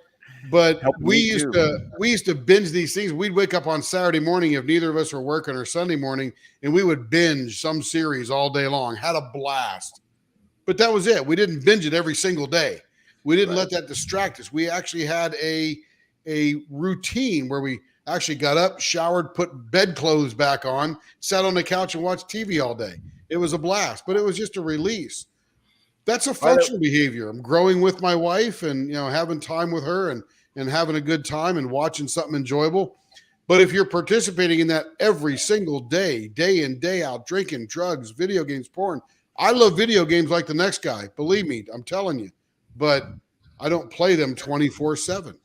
But Helped we me used too. to binge these things. We'd wake up on Saturday morning if neither of us were working, or Sunday morning, and we would binge some series all day long. Had a blast. But that was it. We didn't binge it every single day. We didn't let that distract us. We actually had a routine where we actually got up, showered, put bedclothes back on, sat on the couch and watched TV all day. It was a blast, but it was just a release. That's a functional behavior. I'm growing with my wife and, having time with her and having a good time and watching something enjoyable. But if you're participating in that every single day, day in, day out, drinking, drugs, video games, porn, I love video games like the next guy. Believe me, I'm telling you. But I don't play them 24/7.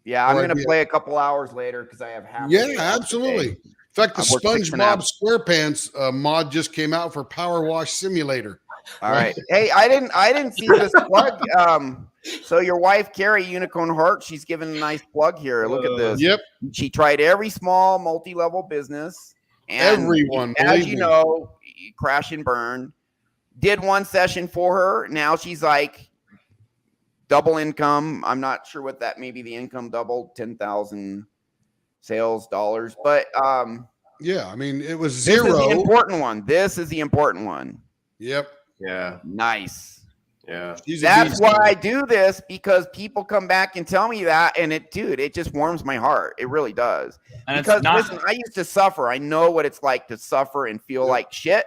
Yeah, I'm going to play a couple hours later because I have half. Yeah, absolutely. In fact, the SpongeBob SquarePants mod just came out for Power Wash Simulator. All right. Hey, I didn't see this plug. So your wife, Carrie, Unicorn Heart, she's giving a nice plug here. Look at this. Yep. She tried every small multi-level business. And everyone, as you know, crash and burn. Did one session for her. Now she's like double income. I'm not sure what that, maybe the income doubled, 10,000 sales dollars. But yeah, I mean, it was zero. This is the important one. This is the important one. Yep. Yeah. Nice. Yeah. That's why I do this, because people come back and tell me that, and it just warms my heart. It really does. And because listen, I used to suffer. I know what it's like to suffer and feel like shit.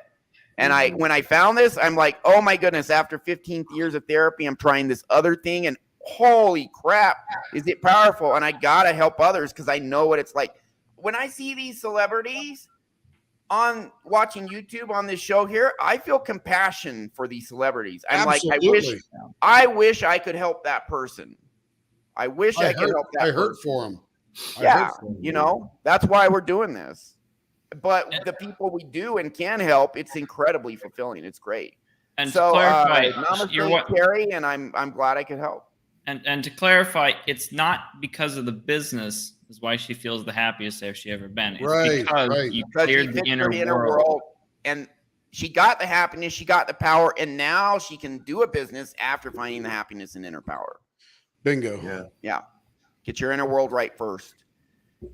And when I found this, I'm like, oh my goodness, after 15 years of therapy, I'm trying this other thing, and holy crap, is it powerful? And I gotta help others because I know what it's like. When I see these celebrities on watching YouTube on this show here, I feel compassion for these celebrities. I'm Absolutely. like, I wish I could help that person. I wish I could help that person. I hurt for him. Yeah, that's why we're doing this. But the people we do and can help, it's incredibly fulfilling. It's great. And so, to clarify, namaste, Carrie, and I'm glad I could help. And to clarify, it's not because of the business is why she feels the happiest there she ever been. It's because you cleared the inner world. And she got the happiness, she got the power, and now she can do a business after finding the happiness and inner power. Bingo. Yeah. Get your inner world right first.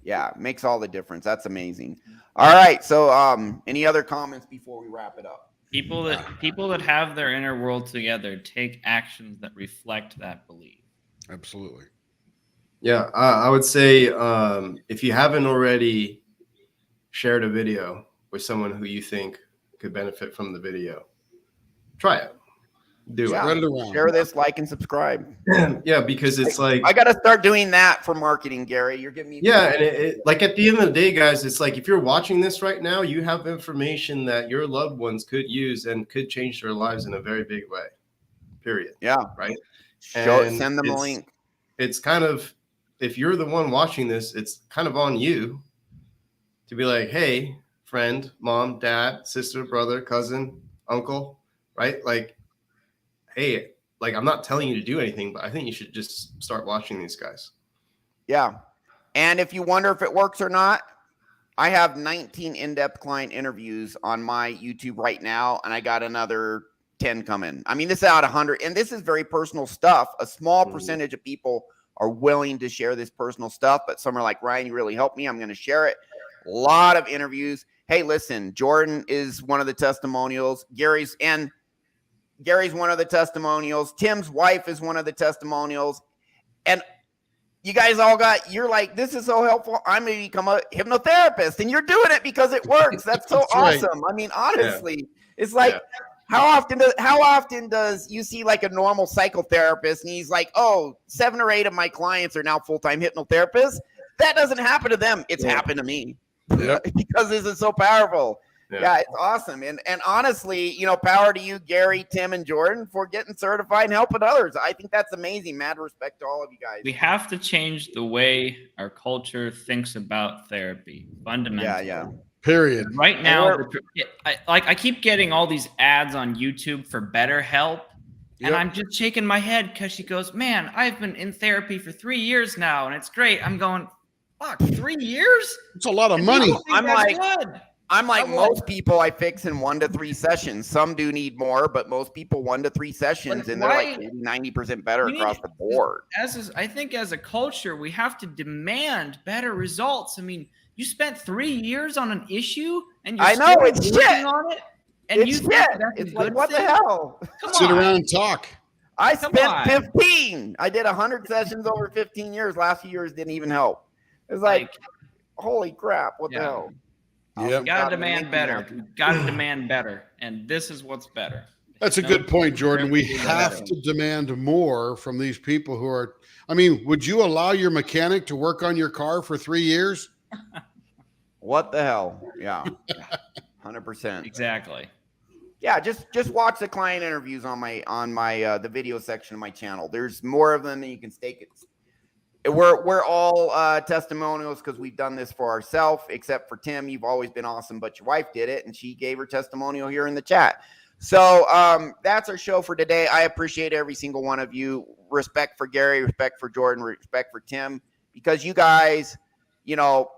Yeah, makes all the difference. That's amazing. All right. So any other comments before we wrap it up? People that have their inner world together take actions that reflect that belief. Absolutely. Yeah, I would say if you haven't already shared a video with someone who you think could benefit from the video, try it. Do it. Share this, like, and subscribe. Yeah, because it's like I got to start doing that for marketing, Gary. You're giving me and like at the end of the day, guys, it's like if you're watching this right now, you have information that your loved ones could use and could change their lives in a very big way. Period. Yeah. Right. Send them a link. It's kind of, if you're the one watching this, it's kind of on you to be like, hey, friend, mom, dad, sister, brother, cousin, uncle, right? Like, hey, like, I'm not telling you to do anything, but I think you should just start watching these guys. Yeah. And if you wonder if it works or not, I have 19 in-depth client interviews on my YouTube right now, and I got another 10 coming. I mean, this is out 100, and this is very personal stuff. A small percentage of people are willing to share this personal stuff, but some are like, Ryan, you really helped me. I'm going to share it. A lot of interviews. Hey, listen, Jordan is one of the testimonials. Gary's one of the testimonials. Tim's wife is one of the testimonials. And you guys all you're like, this is so helpful. I'm going to become a hypnotherapist. And you're doing it because it works. That's so awesome. Right. I mean, honestly, it's like, how often does you see like a normal psychotherapist and he's like, oh, 7 or 8 of my clients are now full-time hypnotherapists? That doesn't happen to them. It's happened to me because this is so powerful. Yeah, it's awesome. And honestly, power to you, Gary, Tim, and Jordan, for getting certified and helping others. I think that's amazing. Mad respect to all of you guys. We have to change the way our culture thinks about therapy fundamentally. Yeah. Period. Right now, I keep getting all these ads on YouTube for BetterHelp, and I'm just shaking my head because she goes, man, I've been in therapy for 3 years now, and it's great. I'm going, fuck, 3 years? It's a lot of money. I'm like, I'm like most people I fix in 1 to 3 sessions. Some do need more, but most people 1 to 3 sessions, and they're like 80-90% better across the board. I think as a culture, we have to demand better results. I mean, you spent 3 years on an issue, and you're still working on it, and you think that's a good like, what thing? the hell? Sit around and talk. I spent 15. I did 100 sessions over 15 years. Last few years didn't even help. It's like holy crap, what the hell? You gotta demand better. You gotta demand better. And this is what's better. That's a good point, Jordan. We have to demand more from these people who are, I mean, would you allow your mechanic to work on your car for 3 years? What the hell? Yeah. 100%. Exactly. Yeah, just watch the client interviews on my the video section of my channel. There's more of them than you can stake it. We're all testimonials because we've done this for ourselves, except for Tim. You've always been awesome, but your wife did it, and she gave her testimonial here in the chat. So that's our show for today. I appreciate every single one of you. Respect for Gary, respect for Jordan, respect for Tim, because you guys, you know,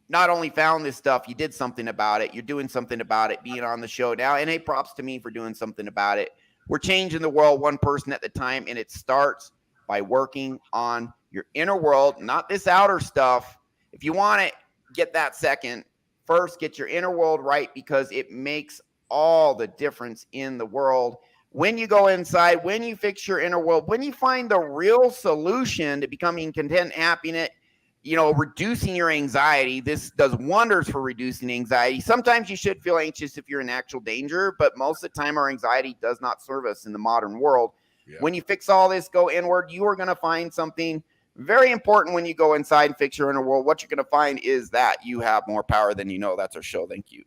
not only found this stuff, you did something about it. You're doing something about it, being on the show now. And hey, props to me for doing something about it. We're changing the world one person at a time, and it starts by working on your inner world, not this outer stuff. If you want it, get that second. First, get your inner world right, because it makes all the difference in the world. When you go inside, when you fix your inner world, when you find the real solution to becoming content, happiness, you know, reducing your anxiety. This does wonders for reducing anxiety. Sometimes you should feel anxious if you're in actual danger, but most of the time our anxiety does not serve us in the modern world. Yeah. When you fix all this, go inward, you are going to find something very important. When you go inside and fix your inner world, what you're going to find is that you have more power than you know. That's our show. Thank you.